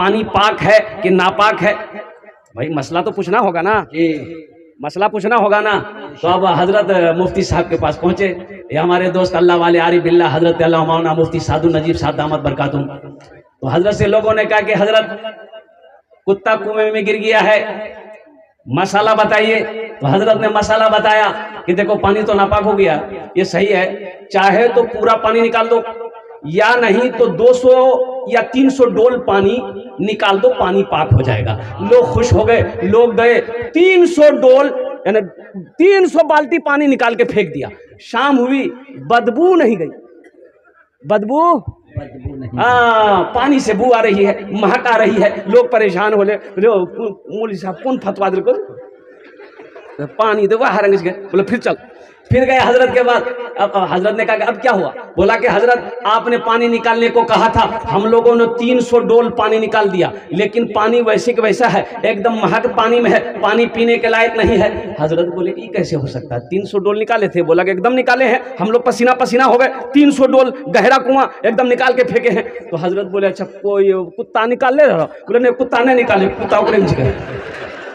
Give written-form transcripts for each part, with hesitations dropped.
पानी पाक है कि नापाक है? भाई मसला तो पूछना होगा ना, मसला पूछना होगा ना। तो अब हजरत मुफ्ती साहब के पास पहुंचे। ये हमारे दोस्त अल्लाह वाले आरिफ बिल्लाह हजरत अल्लाह मौलाना मुफ्ती सादुल नजीब साहब दामत बरकातुहू। तो हजरत से लोगों ने कहा कि हजरत कुत्ता कुएं में गिर गया है, मसाला बताइए। तो हजरत ने मसाला बताया कि देखो पानी तो नापाक हो गया, ये सही है, चाहे तो पूरा पानी निकाल दो, या नहीं तो 200 या 300 डोल पानी निकाल दो, पानी पाक हो जाएगा। लोग खुश हो गए, लोग गए 300 डोल यानी 300 बाल्टी पानी निकाल के फेंक दिया। शाम हुई, बदबू नहीं गई, बदबू नहीं, पानी से बू आ रही है, महक आ रही है। लोग परेशान हो ले, मौलवी साहब कौन फतवा दे, पानी दे वह रंग गए। बोले फिर चल, फिर गए हजरत के बाद। अब हजरत ने कहा कि अब क्या हुआ? बोला कि हजरत आपने पानी निकालने को कहा था, हम लोगों ने 300 डोल पानी निकाल दिया, लेकिन पानी वैसे के वैसा है, एकदम महक पानी में है, पानी पीने के लायक नहीं है। हजरत बोले कि कैसे हो सकता है? 300 डोल निकाले थे? बोला कि एकदम निकाले हैं, हम लोग पसीना पसीना हो गए, 300 डोल गहरा कुआं एकदम निकाल के फेंके हैं। तो हजरत बोले अच्छा कोई कुत्ता निकाल ले रहा? बोले नहीं कुत्ता नहीं निकाले, कुत्ता उकड़े गए।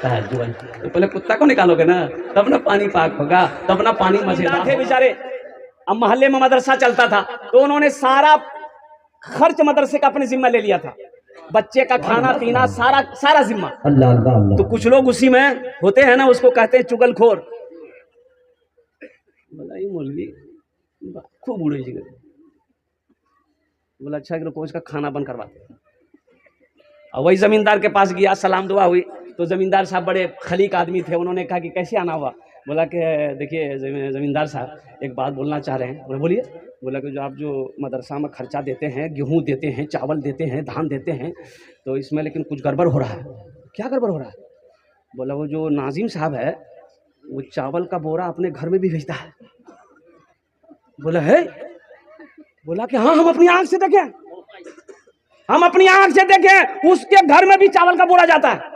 तो पहले कुत्ता को निकालोगे ना, तब ना पानी पाक होगा, तब ना पानी मजेदार थे बेचारे। अब मोहल्ले में मदरसा चलता था, तो उन्होंने सारा खर्च मदरसे का अपने जिम्मा ले लिया था, बच्चे का खाना पीना सारा जिम्मा। अल्लाह अल्लाह अल्लाह। तो कुछ लोग उसी में होते हैं ना, उसको कहते हैं चुगलखोर। बोला ये मौलवी खूब उड़े जी। बोला अच्छा रुको इसका खाना बंद करवाते। और वही जमींदार के पास गया, सलाम दुआ हुई। तो ज़मींदार साहब बड़े खलीक आदमी थे, उन्होंने कहा कि कैसे आना हुआ? बोला कि देखिए ज़मींदार साहब एक बात बोलना चाह रहे हैं। बोले बोलिए। बोला कि जो आप जो मदरसा में खर्चा देते हैं, गेहूं देते हैं, चावल देते हैं, धान देते हैं, तो इसमें लेकिन कुछ गड़बड़ हो रहा है। क्या गड़बड़ हो रहा है? बोला वो जो नाजिम साहब है, वो चावल का बोरा अपने घर में भी भेजता है। बोला है? बोला कि हाँ हम अपनी आँख से देखें, हम अपनी आँख से देखें, उसके घर में भी चावल का बोरा जाता है।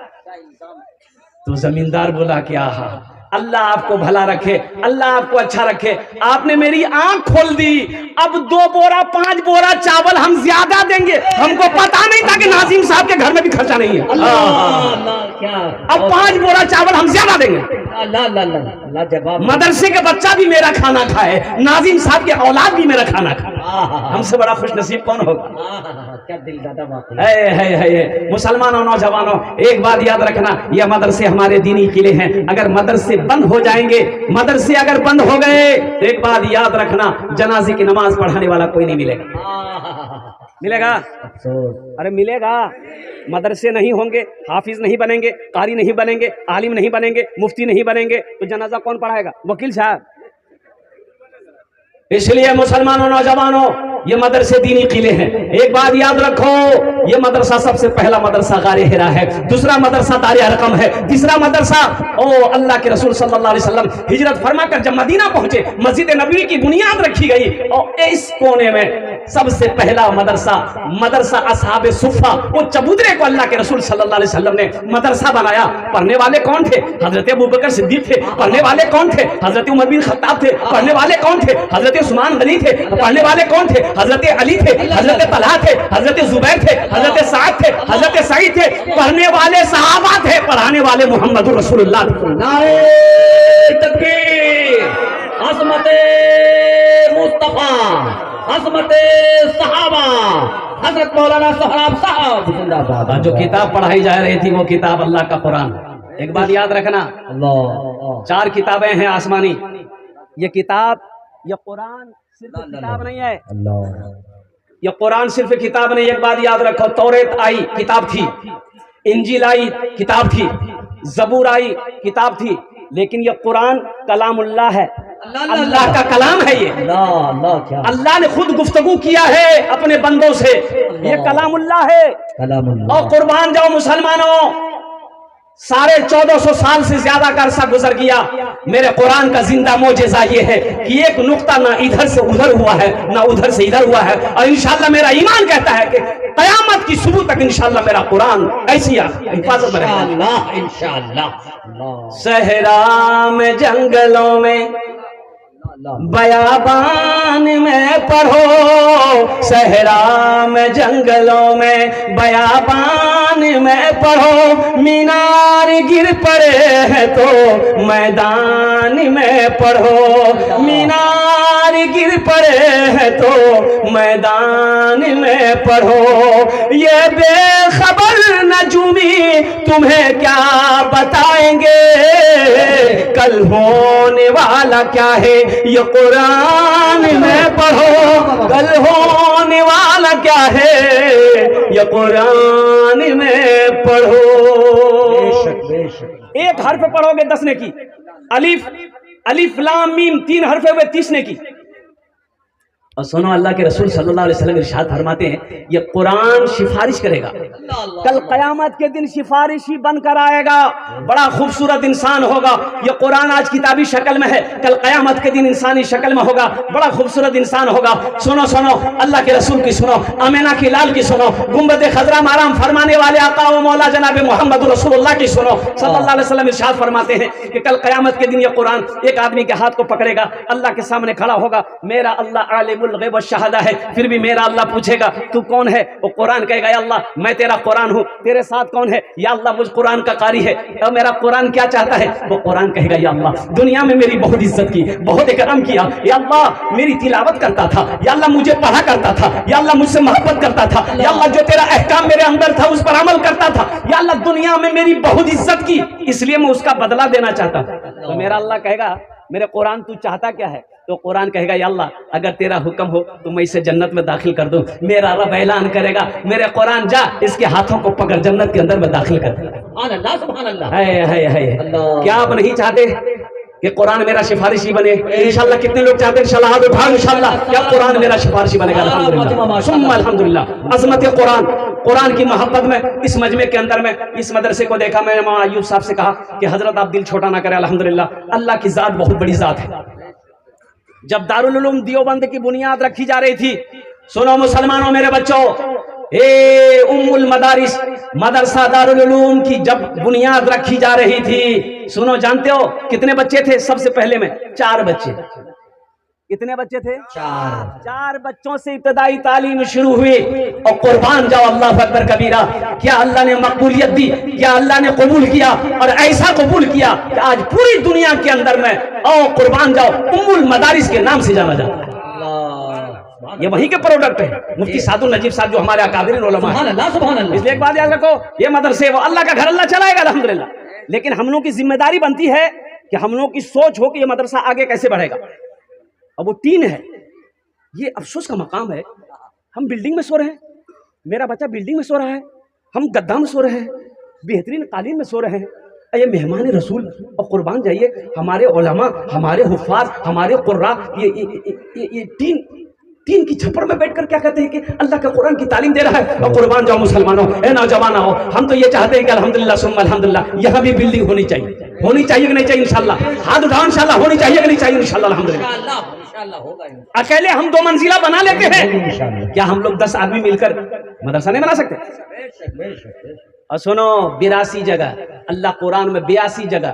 तो जमींदार बोला कि आहा अल्लाह आपको भला रखे, अल्लाह आपको अच्छा रखे, आपने मेरी आंख खोल दी। अब 2 बोरा 5 बोरा चावल हम ज्यादा देंगे, हमको पता नहीं था कि नाजिम साहब के घर में भी खर्चा नहीं है। अब 5 बोरा चावल हम ज्यादा देंगे। मदरसे के बच्चा भी मेरा खाना खाए, नाजिम साहब के औलाद भी मेरा खाना खाए, हमसे बड़ा खुश नसीब कौन होगा? क्या दिल दादा बात है। मुसलमानों नौजवानों एक बात याद रखना, यह मदरसे हमारे दीनी किले हैं। अगर मदरसे बंद हो जाएंगे, मदरसे अगर बंद हो गए तो एक बात याद रखना, जनाजे की नमाज पढ़ाने वाला कोई नहीं मिलेगा। मिलेगा? अरे मिलेगा। मदरसे नहीं होंगे, हाफिज नहीं बनेंगे, कारी नहीं बनेंगे, आलिम नहीं बनेंगे, मुफ्ती नहीं बनेंगे, तो जनाजा कौन पढ़ाएगा? वकील साहब। इसलिए मुसलमानों नौजवानों ये मदरसे दीनी किले हैं। एक बात याद रखो, ये मदरसा सबसे पहला मदरसा गारे हिरा है, दूसरा मदरसा दारे अरकम है, तीसरा मदरसा अल्लाह के रसूल सल्लल्लाहु अलैहि वसल्लम हिजरत फरमाकर जब मदीना पहुंचे, मस्जिद नबवी की बुनियाद रखी गई, और इस कोने में सबसे पहला मदरसा असहाबे सुफ़ा, वो चबूतरे को अल्लाह के रसूल सल्लल्लाहु अलैहि वसल्लम ने मदरसा बनाया। पढ़ने वाले कौन थे? हजरत अबू बकर सिद्दीक थे। पढ़ने वाले कौन थे? हजरत उमर बिन खत्ताब थे। पढ़ने वाले कौन थे? हजरत उस्मान गनी थे। पढ़ने वाले कौन थे? हजरत अली थे, हजरत तलहा थे, हजरत जुबैर थे, हजरत साद थे, हजरत सईद थे। पढ़ने वाले सहाबा थे, पढ़ाने वाले मोहम्मद रसूलुल्लाह। नारे तकबीर, अज़मते मुस्तफा, अज़मते सहाबा, हजरत मौलाना सोहराब साहब जिंदाबाद। जो किताब पढ़ाई जा रही थी वो किताब अल्लाह का कुरान। एक बात याद रखना, 4 किताबें हैं आसमानी। ये किताब, ये कुरान सिर्फ किताब नहीं है, ये कुरान सिर्फ किताब नहीं। एक बात याद रखो, तौरेत आई किताब थी, इंजील आई किताब थी, जबूर आई किताब थी, लेकिन ये कुरान कलामुल्लाह है, अल्लाह का कलाम है। ये अल्लाह ने खुद गुफ्तगू किया है अपने बंदों से, ये कलामुल्लाह है। और कुर्बान जाओ मुसलमानों, 1450 साल से ज्यादा का अरसा गुजर गया, मेरे कुरान का जिंदा मोजेज़ा ये है कि एक नुक्ता ना इधर से उधर हुआ है, ना उधर से इधर हुआ है। और इंशाअल्लाह मेरा ईमान कहता है कि कयामत की सुबह तक इंशाअल्लाह मेरा कुरान ऐसी हिफाजत में रहेगा इंशाअल्लाह। सहरा में जंगलों में बयाबान में पढ़ो, सहरा में जंगलों में, बयाबान में पढ़ो, मीनार गिर पड़े हैं तो मैदान में पढ़ो, मीनार गिर पड़े हैं तो मैदान में पढ़ो। ये बेखबर नजूमी तुम्हें क्या बताएंगे, कल होने वाला क्या है ये कुरान में पढ़ो, कल होने वाला क्या है ये कुरान में पढ़ो। एक हर्फ पढ़ोगे 10 नेकी, अलिफ अलिफ लाम मीम 3 हर्फ हुए 30 नेकी। और सुनो, अल्लाह के रसूल सल्लल्लाहु अलैहि वसल्लम इरशाद फरमाते हैं ये कुरान सिफारिश करेगा, कल क़यामत के दिन सिफारिशी बनकर आएगा, बड़ा खूबसूरत इंसान होगा। ये कुरान आज किताबी शक्ल में है, कल क़यामत के दिन इंसानी शक्ल में होगा, बड़ा खूबसूरत इंसान होगा। सुनो सुनो, अल्लाह के रसूल की सुनो, आमिना की लाल की सुनो, गुंबद खजरा माराम फरमाने वाले आका व मौला जनाब मोहम्मद रसूलुल्लाह की सुनो। सल्लल्लाहु अलैहि वसल्लम इरशाद फरमाते हैं कि कल क़यामत के दिन ये कुरान एक आदमी के हाथ को पकड़ेगा, अल्लाह के सामने खड़ा होगा, मेरा अल्लाह आलिमुल गैब व शहादा है, फिर भी मेरा अल्लाह पूछेगा तू कौन है? वो कुरान कहेगा या अल्लाह मैं तेरा कुरान हूँ, तेरे साथ कौन है? या अल्लाह मुझ कुरान का कारी है, और मेरा कुरान क्या चाहता है? वो कुरान कहेगा या अल्लाह दुनिया में मेरी बहुत इज्जत की, बहुत इकराम किया, या अल्लाह मेरी तिलावत करता था, या अल्लाह मुझे पढ़ा करता था, या अल्लाह मुझसे मोहब्बत करता था, या अल्लाह जो तेरा अहकाम मेरे अंदर था उस पर अमल करता था, या अल्लाह दुनिया में मेरी बहुत इज्जत की, इसलिए मैं उसका बदला देना चाहता हूँ। तो मेरा अल्लाह कहेगा मेरे कुरान तू चाहता क्या है? तो कुरान कहेगा या अल्लाह अगर तेरा हुक्म हो तो मैं इसे जन्नत में दाखिल कर दूं। मेरा रब ऐलान करेगा मेरे कुरान जा इसके हाथों को पकड़ जन्नत के अंदर में दाखिल कर दे। सुभान अल्लाह, सुभान अल्लाह। है क्या आप नहीं चाहते कि कुरान मेरा सिफारिशी बने? इंशाल्लाह कितने लोग चाहते हैं? इंशाल्लाह हाथ उठाओ, इंशाल्लाह क्या कुरान मेरा सिफारिशी बनेगा? अल्हम्दुलिल्लाह सुम्मा अल्हम्दुलिल्लाह। अज़मत कुरान, कुरान की मोहब्बत में इस मजमे के अंदर में इस मदरसे को देखा, मैंने मौलाना अय्यूब साहब से कहा कि हजरत आप दिल छोटा ना करें, अल्हम्दुलिल्लाह अल्लाह की जात बहुत बड़ी जात है। जब दारुल उलूम देवबंद की बुनियाद रखी जा रही थी, सुनो मुसलमानों मेरे बच्चों, ए उम्मुल मदारिस मदरसा दारुल उलूम की जब बुनियाद रखी जा रही थी, सुनो जानते हो कितने बच्चे थे? सबसे पहले में 4 बच्चे। कितने बच्चे थे? 4 बच्चों से इब्तदाई तालीम शुरू हुई। और कुर्बान जाओ अल्लाह अकबर कबीरा, क्या अल्लाह ने मकबूलियत दी, क्या अल्लाह ने कबूल किया, और ऐसा कबूल किया कि आज पूरी दुनिया के अंदर में और कुर्बान जाओ उम्मुल मदारिस के नाम से जाना जाता है। ये वही के प्रोडक्ट है। मुफ्ती सादुल नजीब साहब जो हमारे अकाबिरीन उलमा हैं, इसलिए एक बात याद रखो, ये मदरसे वो अल्लाह का घर, अल्लाह चलाएगा अल्हम्दुलिल्लाह, लेकिन हम लोग की जिम्मेदारी बनती है कि हम लोग की सोच हो कि ये मदरसा आगे कैसे बढ़ेगा। अब वो 3 है, ये अफसोस का मकाम है, हम बिल्डिंग में सो रहे हैं, मेरा बच्चा बिल्डिंग में सो रहा है, हम गद्दा में सो रहे हैं, बेहतरीन कालीन में सो रहे हैं। ये मेहमान रसूल और कुर्बान जाइए, हमारे उलमा, हमारे हुफ़ाज़, हमारे कुर्रा, ये तीन की छप्पर में बैठकर क्या कहते हैं कि अल्लाह का कुरान की तालीम दे रहा है। और कुर्बान जाओ मुसलमानों, ए नौजवानों, हम तो ये चाहते हैं कि अल्हम्दुलिल्लाह सुम्मा अल्हम्दुलिल्लाह यहाँ भी बिल्डिंग होनी चाहिए। होनी चाहिए कि नहीं चाहिए? इंशाल्लाह हाथ उठाओ, इंशाल्लाह होनी चाहिए कि नहीं चाहिए? इंशाल्लाह अल्हम्दुलिल्लाह। अकेले हम 2 मंजिला बना लेते हैं, क्या हम लोग 10 आदमी मिलकर मदरसा नहीं बना सकते? और सुनो 82 जगह अल्लाह कुरान में 82 जगह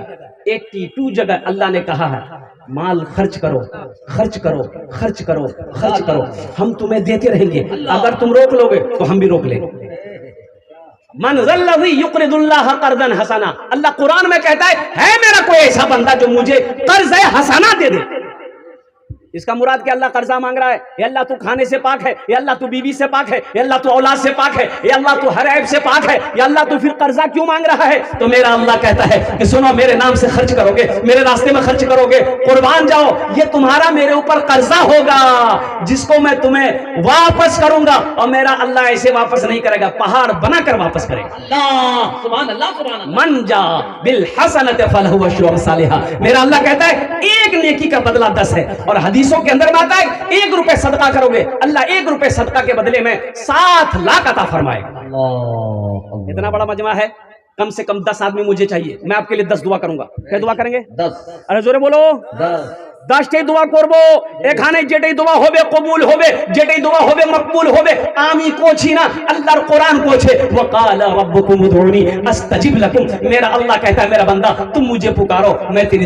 82 जगह अल्लाह ने कहा है माल खर्च करो, खर्च करो, खर्च करो, खर्च करो, हम तुम्हें देते रहेंगे, अगर तुम रोक लोगे तो हम भी रोक लेंगे। मन ज़ल्लज़ी युक़रिदुल्लाह क़र्ज़न हसना, अल्लाह कुरान में कहता है मेरा कोई ऐसा बंदा जो मुझे कर्ज़ हसना दे दे। इसका मुराद कि अल्लाह कर्जा मांग रहा है, या अल्लाह तू खाने से पाक है, या अल्लाह तू बीवी से पाक है, या अल्लाह तू औलाद से पाक है, या अल्लाह तू हर ऐब से पाक है, या अल्लाह तू फिर कर्जा क्यों मांग रहा है? तो मेरा अल्लाह कहता है कि सुनो मेरे नाम से खर्च करोगे, मेरे रास्ते में खर्च करोगे, कुर्बान जाओ, ये तुम्हारा मेरे ऊपर कर्जा होगा जिसको मैं तुम्हें वापस करूंगा। और मेरा अल्लाह ऐसे वापस नहीं करेगा, पहाड़ बनाकर वापस करेगा। मन जा बिल हसनत फलहु अशरु अमसालिहा, मेरा अल्लाह कहता है 1 नेकी का बदला 10 है। और हदीसों के अंदर में आता है 1 रुपए सदका करोगे, अल्लाह 1 रुपए सदका के बदले में 7 लाख अता फरमाएगा। इतना बड़ा मजमा है, कम से कम 10 आदमी मुझे चाहिए, मैं आपके लिए 10 दुआ करूंगा। क्या दुआ करेंगे? 10। अरे जोरे बोलो 10 दुआ करबो, एखाने जेटाई दुआ होबे कबूल होबे, जेटाई दुआ होबे मकबूल होबे। आमी कोछी ना अल्लाहर कुरान कोछे, वकाला रब्बुकुम उदऊनी अस्तजिब लकुम, मेरा अल्लाह कहता है मेरा बंदा तुम मुझे पुकारो मैं तेरी